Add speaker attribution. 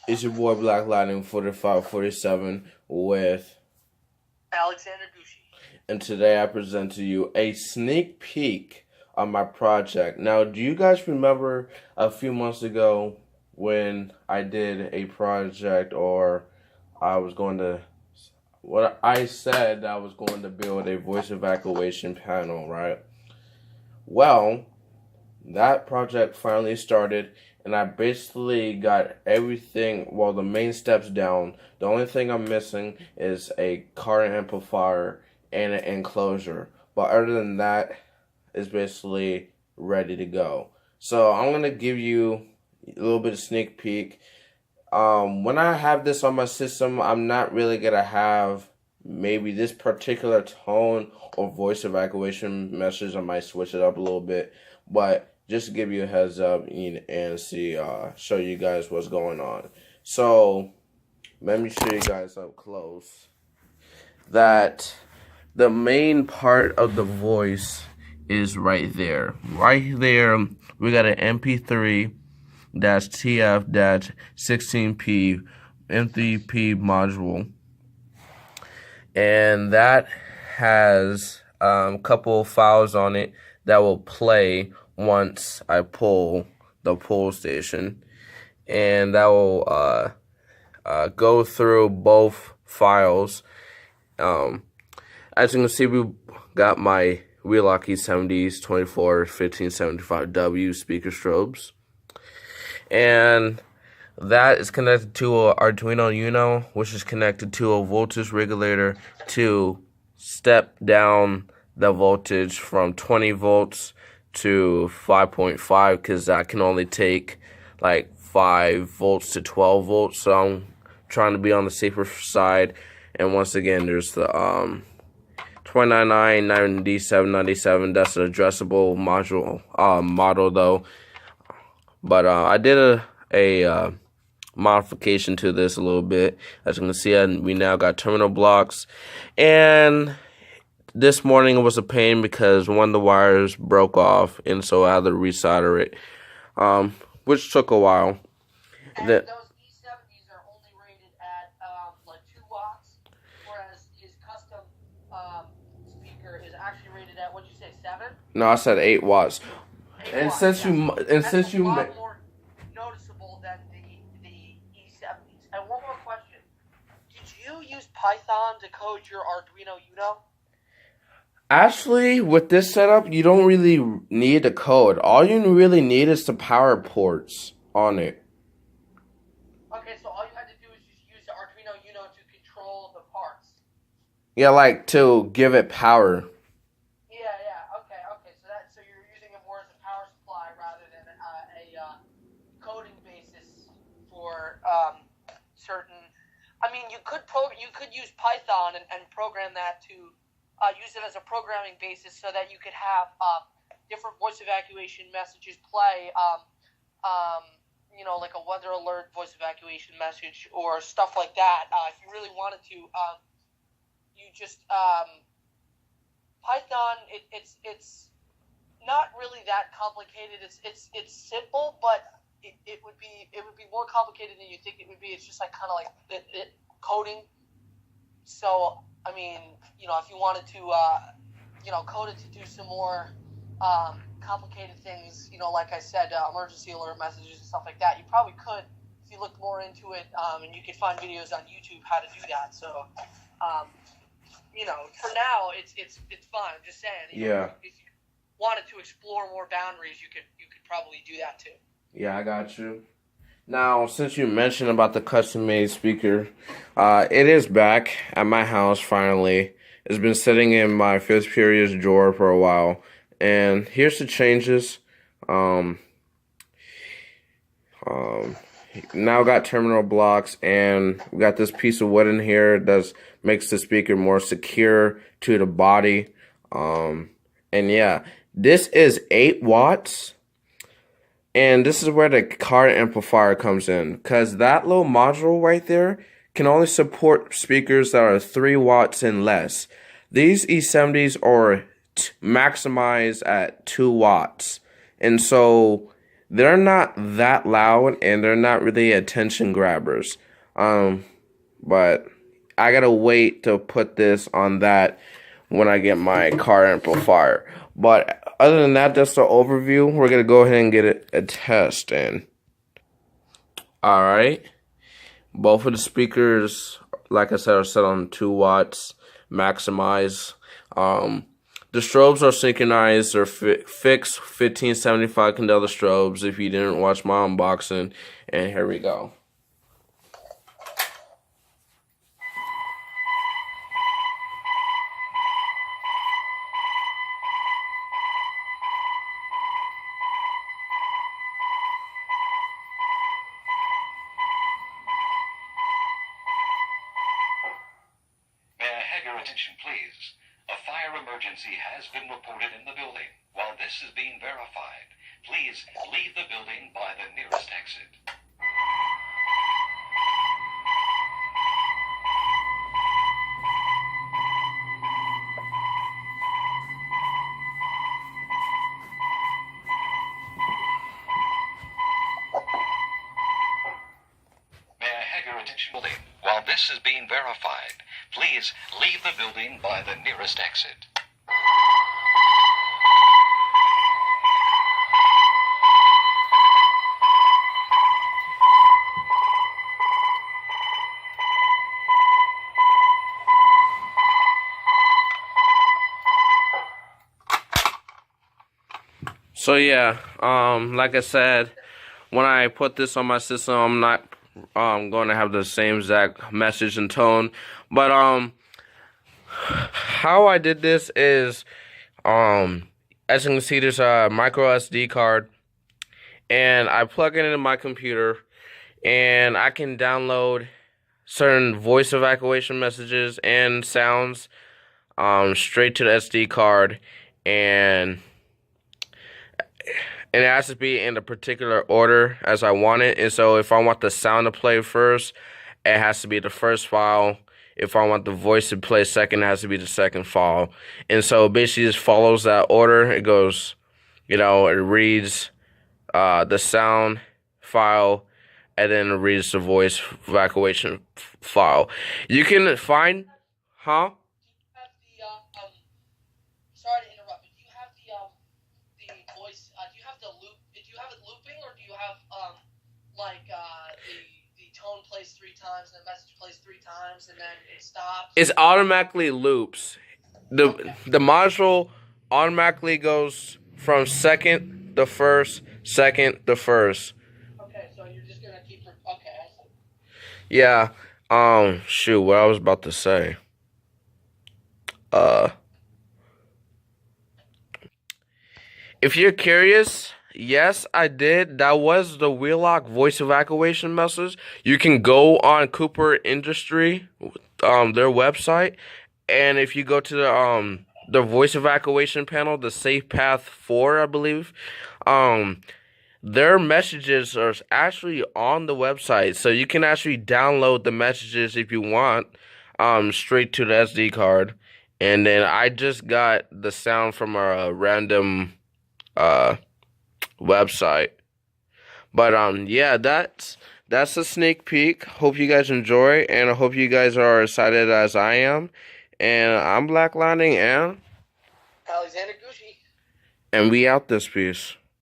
Speaker 1: It's your boy Black Lightning 4547 with
Speaker 2: Alexander Gucci.
Speaker 1: and today I present to you a sneak peek on my project. Now, do you guys remember a few months ago when I did a project or I was going to what I said I was going to build a voice evacuation panel, right? Well, that project finally started and I basically got everything, well, the main steps down. The only thing I'm missing is a car amplifier and an enclosure. But other than that, it's basically ready to go. So I'm going to give you a little bit of sneak peek. When I have this on my system, I'm not really going to have maybe this particular tone or voice evacuation message. I might switch it up a little bit. But just to give you a heads up and show you guys what's going on. So let me show you guys up close that the main part of the voice is right there. Right there, we got an MP3-TF-16P M3P module, and that has a couple of files on it that will play once I pull the pull station, and that will go through both files. As you can see, we got my Wheelock E70s 241575W speaker strobes, and that is connected to an Arduino Uno, which is connected to a voltage regulator to step down the voltage from 20 volts to 5.5 because I can only take like 5 volts to 12 volts, so I'm trying to be on the safer side. And once again, there's the 2999797. That's an addressable model though. But I did a modification to this a little bit. As you can see, we now got terminal blocks, and this morning it was a pain because one of the wires broke off, and so I had to resolder it, which took a while.
Speaker 2: And those E70s are only rated at like 2 watts, whereas his custom speaker is actually rated at, what'd you say, 7?
Speaker 1: No, I said 8 watts.
Speaker 2: 8
Speaker 1: And
Speaker 2: watts,
Speaker 1: since
Speaker 2: yeah.
Speaker 1: That's
Speaker 2: a lot more noticeable than the E70s. And one more question: did you use Python to code your Arduino Uno?
Speaker 1: Actually, with this setup, you don't really need the code. All you really need is the power ports on it.
Speaker 2: Okay, so all you had to do is just use the Arduino Uno to control the parts.
Speaker 1: Yeah, like to give it power.
Speaker 2: Yeah, okay. So you're using it more as a power supply rather than a coding basis for certain. I mean, you could use Python and program that to use it as a programming basis so that you could have different voice evacuation messages play. Like a weather alert voice evacuation message or stuff like that. If you really wanted to, you just Python. It's not really that complicated. It's simple, but it would be more complicated than you think it would be. It's just like kind of like coding. So I mean, if you wanted to, code it to do some more complicated things, like I said, emergency alert messages and stuff like that, you probably could if you looked more into it, and you could find videos on YouTube how to do that. So, for now, it's fine. I'm just saying.
Speaker 1: Yeah.
Speaker 2: If you wanted to explore more boundaries, you could probably do that too.
Speaker 1: Yeah, I got you. Now, since you mentioned about the custom-made speaker, it is back at my house finally. It's been sitting in my fifth period drawer for a while. And here's the changes. Now got terminal blocks, and we got this piece of wood in here that makes the speaker more secure to the body. And yeah, this is 8 watts. And this is where the car amplifier comes in, because that little module right there can only support speakers that are 3 watts and less. These E70s are maximized at 2 watts. And so they're not that loud and they're not really attention grabbers. But I gotta wait to put this on that when I get my car amplifier. But other than that, that's the overview. We're gonna go ahead and get a test in. All right. Both of the speakers, like I said, are set on 2 watts maximize. The strobes are synchronized. They're fixed 1575 candela strobes if you didn't watch my unboxing. And here we go.
Speaker 3: Attention, please. A fire emergency has been reported in the building. While this is being verified, please leave the building by the nearest exit. May I have your attention, building? While this is being verified, please leave the building by the nearest exit.
Speaker 1: So yeah, like I said, when I put this on my system, I'm not going to have the same exact message and tone. But how I did this is, as you can see, there's a micro SD card, and I plug it into my computer, and I can download certain voice evacuation messages and sounds straight to the SD card, and it has to be in a particular order as I want it. And so if I want the sound to play first, it has to be the first file. If I want the voice to play second, it has to be the second file. And so basically just follows that order. It goes, it reads the sound file, and then it reads the voice evacuation file. You can find, huh?
Speaker 2: Sorry to interrupt, but do you have the voice? Do you have the loop? Do you have it looping, or do you have the tone plays 3 times and the message plays 3 times and then it stops?
Speaker 1: It automatically loops.
Speaker 2: Okay.
Speaker 1: The module automatically goes from second to first, second to first.
Speaker 2: Okay, so you're just gonna keep. Okay, I see.
Speaker 1: Yeah. Shoot, what I was about to say. If you're curious, yes, I did. That was the Wheelock voice evacuation message. You can go on Cooper Industry, their website, and if you go to the voice evacuation panel, the Safe Path 4, I believe, their messages are actually on the website, so you can actually download the messages if you want, straight to the SD card. And then I just got the sound from a random website. But yeah, that's a sneak peek. Hope you guys enjoy, and I hope you guys are excited as I am. And I'm Black Lightning, and
Speaker 2: Alexander Gucci.
Speaker 1: we out this piece.